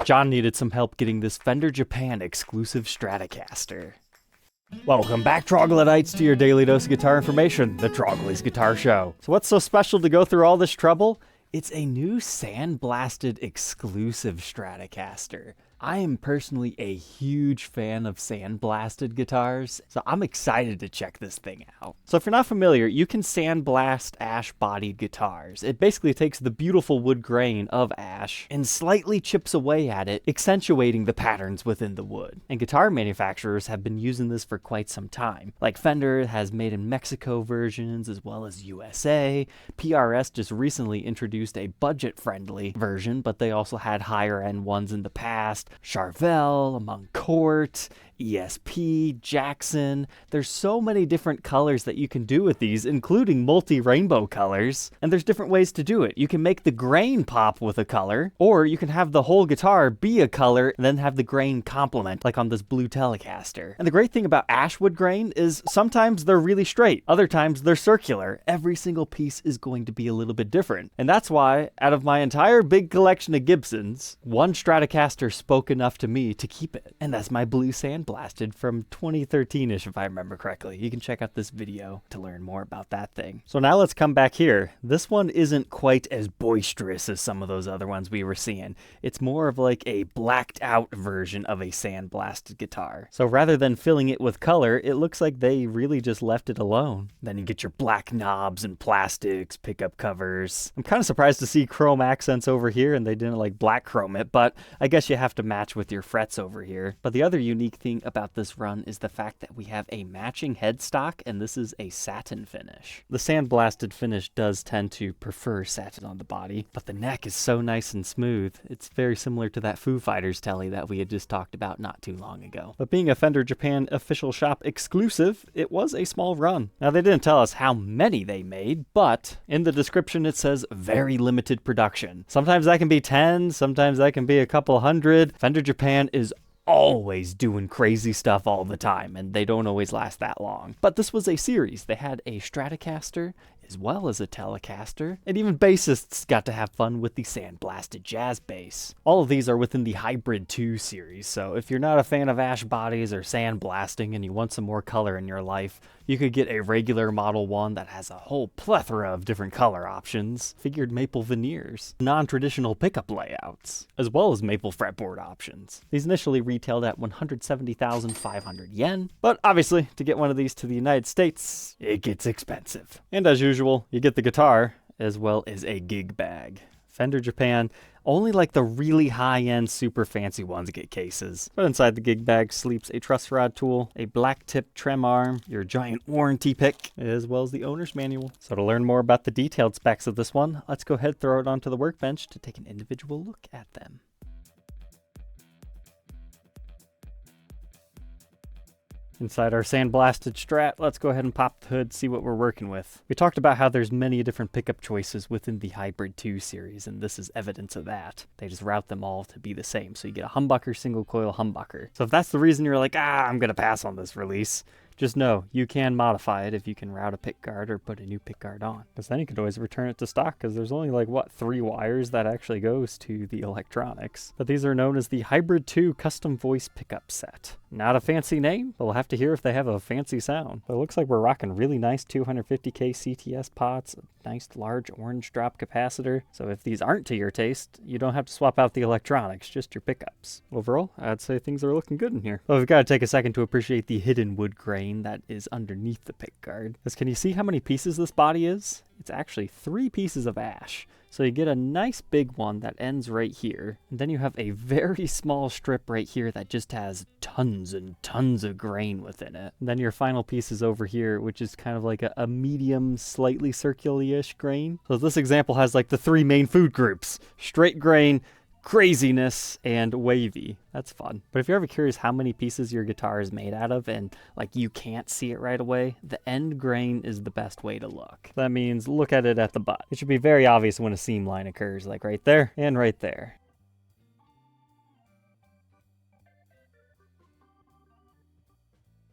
John needed some help getting this Fender Japan exclusive Stratocaster. Welcome back, Troglodytes, to your daily dose of guitar information, the Trogly's Guitar Show. So what's so special to go through all this trouble? It's a new Sandblasted exclusive Stratocaster. I am personally a huge fan of sandblasted guitars, so I'm excited to check this thing out. So if you're not familiar, you can sandblast ash-bodied guitars. It basically takes the beautiful wood grain of ash and slightly chips away at it, accentuating the patterns within the wood. And guitar manufacturers have been using this for quite some time. Like Fender has made in Mexico versions as well as USA. PRS just recently introduced a budget-friendly version, but they also had higher-end ones in the past. Charvel, Among Court, ESP, Jackson. There's so many different colors that you can do with these, including multi-rainbow colors. And there's different ways to do it. You can make the grain pop with a color, or you can have the whole guitar be a color and then have the grain complement, like on this blue Telecaster. And the great thing about ashwood grain is sometimes they're really straight, other times they're circular. Every single piece is going to be a little bit different. And that's why, out of my entire big collection of Gibsons, one Stratocaster spoke enough to me to keep it. And that's my blue Sandblasted from 2013-ish, if I remember correctly. You can check out this video to learn more about that thing. So now let's come back here. This one isn't quite as boisterous as some of those other ones we were seeing. It's more of like a blacked out version of a sandblasted guitar. So rather than filling it with color, it looks like they really just left it alone. Then you get your black knobs and plastics, pickup covers. I'm kind of surprised to see chrome accents over here and they didn't like black chrome it, but I guess you have to match with your frets over here. But the other unique thing about this run is the fact that we have a matching headstock, and this is a satin finish. The sandblasted finish does tend to prefer satin on the body, but the neck is so nice and smooth. It's very similar to that Foo Fighters telly that we had just talked about not too long ago. But being a Fender Japan official shop exclusive, it was a small run. Now they didn't tell us how many they made, but in the description it says very limited production. Sometimes that can be 10, sometimes that can be a couple hundred. Fender Japan is always doing crazy stuff all the time, and they don't always last that long. But this was a series. They had a Stratocaster as well as a Telecaster, and even bassists got to have fun with the Sandblasted jazz bass. All of these are within the Hybrid 2 series, so if you're not a fan of ash bodies or sandblasting and you want some more color in your life, you could get a regular Model 1 that has a whole plethora of different color options, figured maple veneers, non-traditional pickup layouts, as well as maple fretboard options. These initially retailed at 170,500 yen, but obviously, to get one of these to the United States, it gets expensive. And as usual, you get the guitar as well as a gig bag. Fender Japan, only like the really high-end, super fancy ones get cases. But inside the gig bag sleeps a truss rod tool, a black tip trem arm, your giant warranty pick, as well as the owner's manual. So to learn more about the detailed specs of this one, let's go ahead and throw it onto the workbench to take an individual look at them. Inside our sandblasted Strat, let's go ahead and pop the hood, see what we're working with. We talked about how there's many different pickup choices within the Hybrid 2 series, and this is evidence of that. They just route them all to be the same. So you get a humbucker, single coil humbucker. So if that's the reason you're like, I'm gonna pass on this release, just know you can modify it if you can route a pick guard or put a new pick guard on. Because then you could always return it to stock, because there's only like, 3 wires that actually goes to the electronics. But these are known as the Hybrid 2 Custom Voice Pickup Set. Not a fancy name, but we'll have to hear if they have a fancy sound. But it looks like we're rocking really nice 250K CTS pots, a nice large orange drop capacitor. So if these aren't to your taste, you don't have to swap out the electronics, just your pickups. Overall, I'd say things are looking good in here. But we've got to take a second to appreciate the hidden wood grain that is underneath the pick guard. Because can you see how many pieces this body is? It's actually 3 pieces of ash. So you get a nice big one that ends right here. And then you have a very small strip right here that just has tons and tons of grain within it. And then your final piece is over here, which is kind of like a medium, slightly circular-ish grain. So this example has like the 3 main food groups: straight grain, craziness, and wavy. That's fun. But if you're ever curious how many pieces your guitar is made out of and like you can't see it right away, the end grain is the best way to look. That means look at it at the butt. It should be very obvious when a seam line occurs, like right there and right there.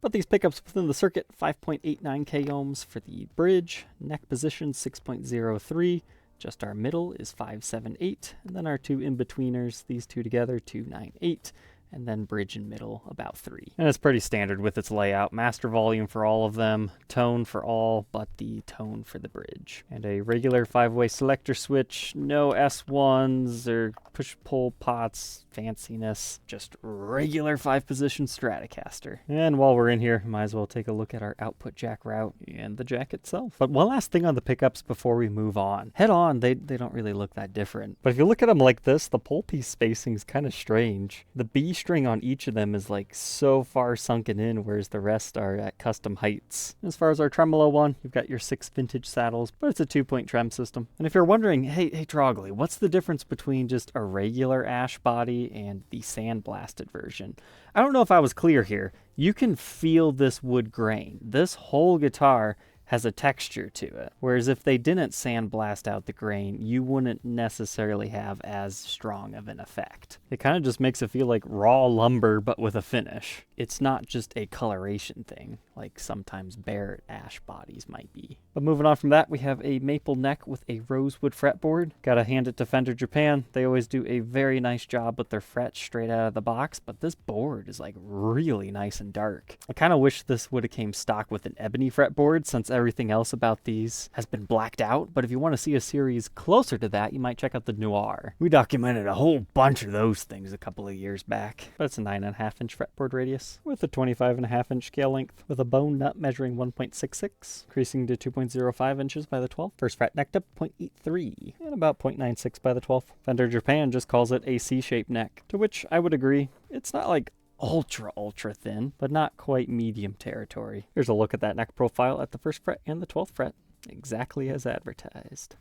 But these pickups within the circuit, 5.89k ohms for the bridge, neck position 6.03, Just our middle is 578, and then our two in-betweeners, these two together, 298. And then bridge and middle about 3. And it's pretty standard with its layout. Master volume for all of them, tone for all but the tone for the bridge. And a regular 5-way selector switch, no S1s or push-pull pots, fanciness, just regular 5-position Stratocaster. And while we're in here, might as well take a look at our output jack route and the jack itself. But one last thing on the pickups before we move on. Head on, they don't really look that different. But if you look at them like this, the pole piece spacing is kind of strange. The B string on each of them is like so far sunken in, whereas the rest are at custom heights. As far as our tremolo one, you've got your 6 vintage saddles, but it's a 2-point trem system. And if you're wondering, hey Trogly, what's the difference between just a regular ash body and the sandblasted version? I don't know if I was clear here. You can feel this wood grain. This whole guitar has a texture to it. Whereas if they didn't sandblast out the grain, you wouldn't necessarily have as strong of an effect. It kind of just makes it feel like raw lumber, but with a finish. It's not just a coloration thing, like sometimes bare ash bodies might be. But moving on from that, we have a maple neck with a rosewood fretboard. Gotta hand it to Fender Japan. They always do a very nice job with their frets straight out of the box, but this board is like really nice and dark. I kind of wish this would have came stock with an ebony fretboard, since everything else about these has been blacked out. But if you want to see a series closer to that, you might check out the Noir. We documented a whole bunch of those things a couple of years back. But it's a 9.5-inch fretboard radius with a 25.5-inch scale length with a bone nut measuring 1.66, increasing to 2.05 inches by the 12th. First fret necked up 0.83 and about 0.96 by the 12th. Fender Japan just calls it a C-shaped neck, to which I would agree. It's not like ultra thin, but not quite medium territory. Here's a look at that neck profile at the 1st fret and the 12th fret, exactly as advertised.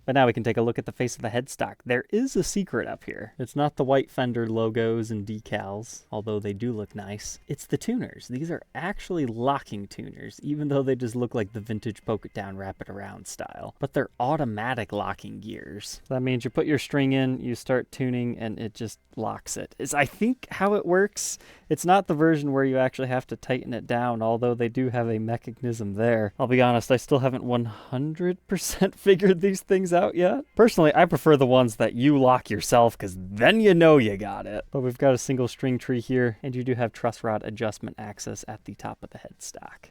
But now we can take a look at the face of the headstock. There is a secret up here. It's not the white Fender logos and decals, although they do look nice. It's the tuners. These are actually locking tuners, even though they just look like the vintage poke it down, wrap it around style. But they're automatic locking gears. That means you put your string in, you start tuning, and it just locks it. Is I think how it works. It's not the version where you actually have to tighten it down, although they do have a mechanism there. I'll be honest, I still haven't 100% figured these things out yet. Personally, I prefer the ones that you lock yourself, because then you know you got it. But we've got a single string tree here, and you do have truss rod adjustment access at the top of the headstock.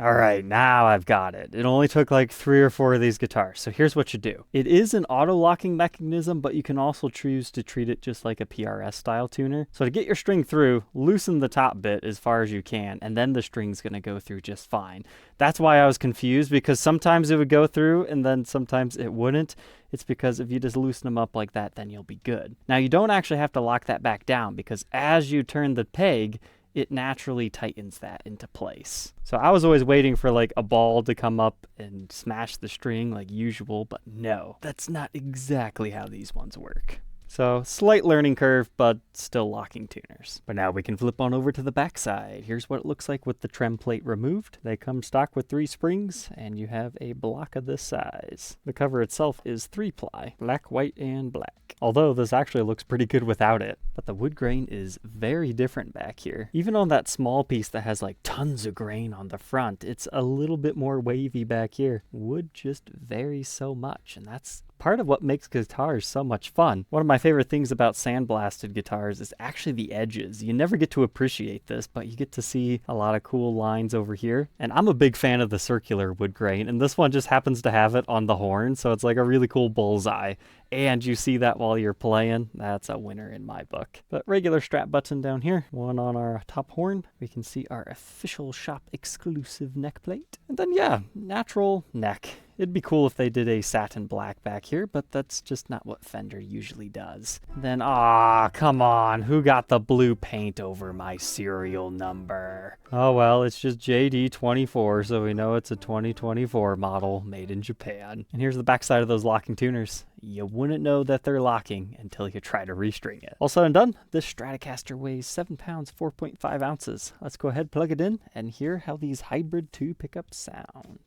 All right, now I've got it. It only took like 3 or 4 of these guitars. So here's what you do. It is an auto-locking mechanism, but you can also choose to treat it just like a PRS style tuner. So to get your string through, loosen the top bit as far as you can, and then the string's gonna go through just fine. That's why I was confused, because sometimes it would go through and then sometimes it wouldn't. It's because if you just loosen them up like that, then you'll be good. Now you don't actually have to lock that back down, because as you turn the peg, it naturally tightens that into place. So I was always waiting for like a ball to come up and smash the string like usual, but no, that's not exactly how these ones work. So slight learning curve, but still locking tuners. But now we can flip on over to the backside. Here's what it looks like with the trem plate removed. They come stock with 3 springs, and you have a block of this size. The cover itself is 3-ply, black, white, and black. Although this actually looks pretty good without it. But the wood grain is very different back here. Even on that small piece that has like tons of grain on the front, it's a little bit more wavy back here. Wood just varies so much, and that's part of what makes guitars so much fun. One of my favorite things about sandblasted guitars is actually the edges. You never get to appreciate this, but you get to see a lot of cool lines over here. And I'm a big fan of the circular wood grain, and this one just happens to have it on the horn, so it's like a really cool bullseye. And you see that while you're playing, that's a winner in my book. But regular Strat button down here, one on our top horn. We can see our official shop exclusive neck plate. And then yeah, natural neck. It'd be cool if they did a satin black back here, but that's just not what Fender usually does. Then, come on, who got the blue paint over my serial number? Oh well, it's just JD24, so we know it's a 2024 model made in Japan. And here's the backside of those locking tuners. You wouldn't know that they're locking until you try to restring it. All said and done, this Stratocaster weighs 7 pounds, 4.5 ounces. Let's go ahead, plug it in, and hear how these Hybrid 2 pickups sound.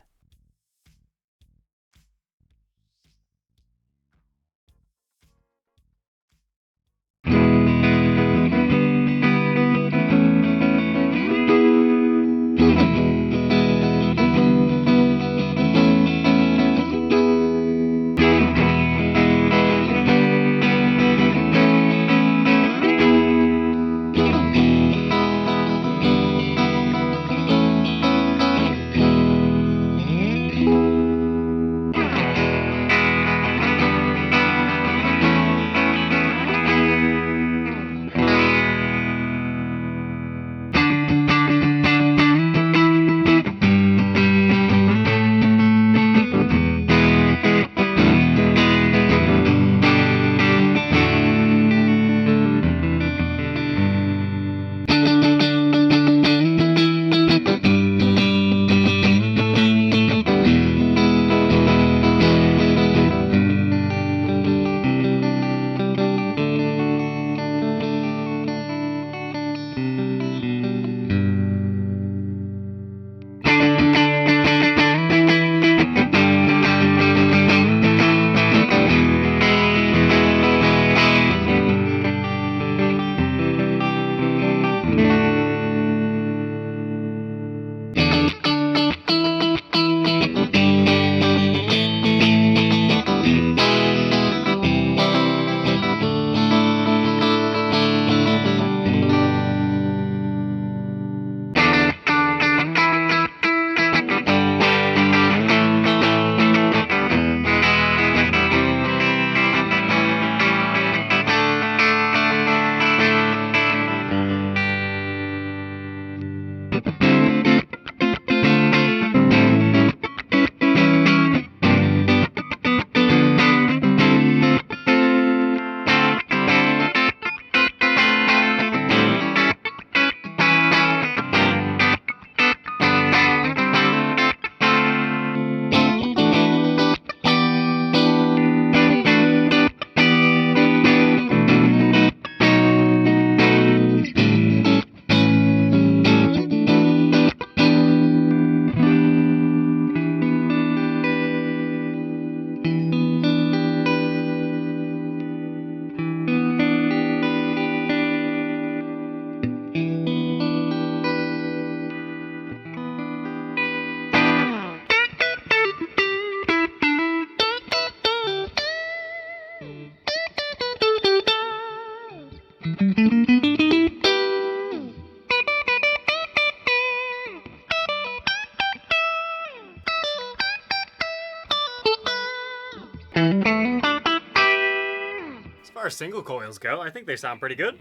far as single coils go, I think they sound pretty good.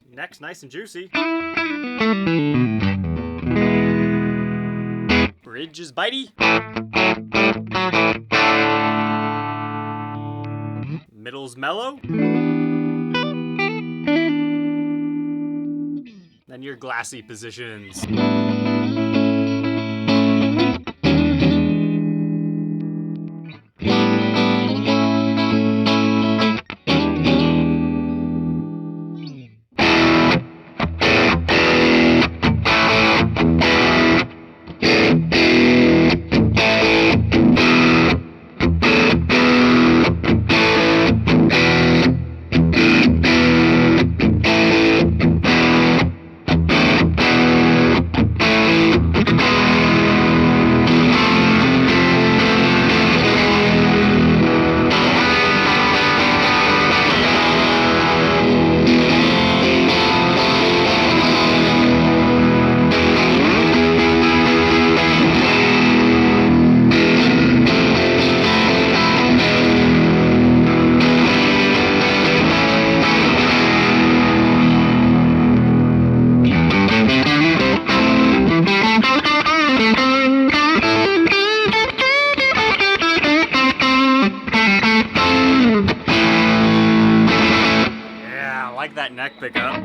Neck's nice and juicy. Bridge is bitey. Middle's mellow. Then your glassy positions. That neck pickup.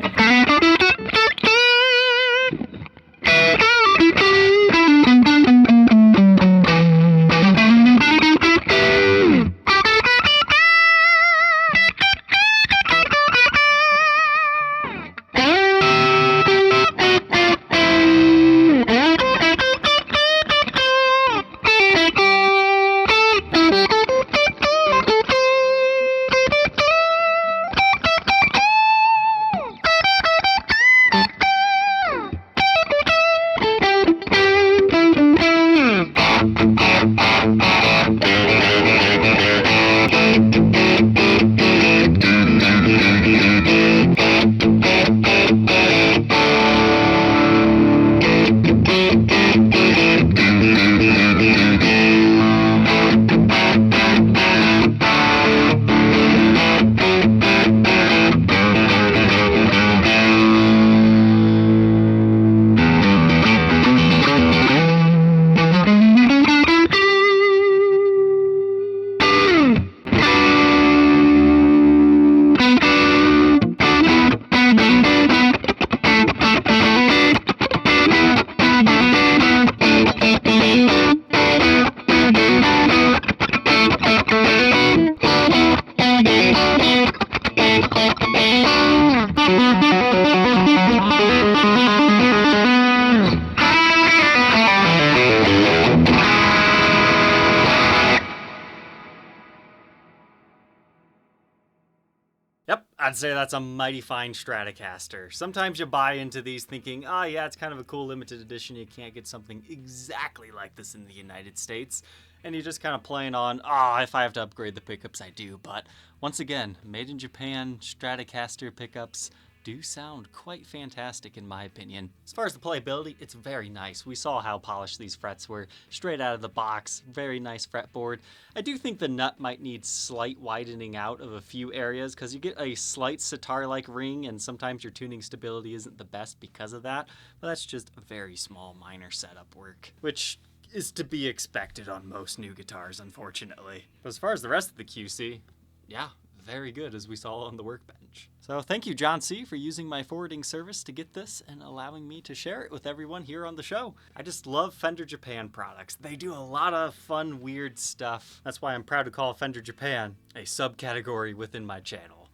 Yep, I'd say that's a mighty fine Stratocaster. Sometimes you buy into these thinking, oh yeah, it's kind of a cool limited edition, you can't get something exactly like this in the United States. And you're just kind of playing on, if I have to upgrade the pickups, I do. But once again, made in Japan Stratocaster pickups do sound quite fantastic in my opinion. As far as the playability, it's very nice. We saw how polished these frets were straight out of the box. Very nice fretboard. I do think the nut might need slight widening out of a few areas because you get a slight sitar-like ring and sometimes your tuning stability isn't the best because of that. But that's just a very small minor setup work, which is to be expected on most new guitars, unfortunately. But as far as the rest of the QC, yeah, very good, as we saw on the workbench. So thank you, John C., for using my forwarding service to get this and allowing me to share it with everyone here on the show. I just love Fender Japan products. They do a lot of fun, weird stuff. That's why I'm proud to call Fender Japan a subcategory within my channel.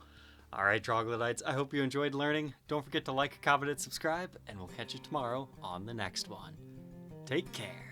Alright, Troglodytes, I hope you enjoyed learning. Don't forget to like, comment, and subscribe, and we'll catch you tomorrow on the next one. Take care.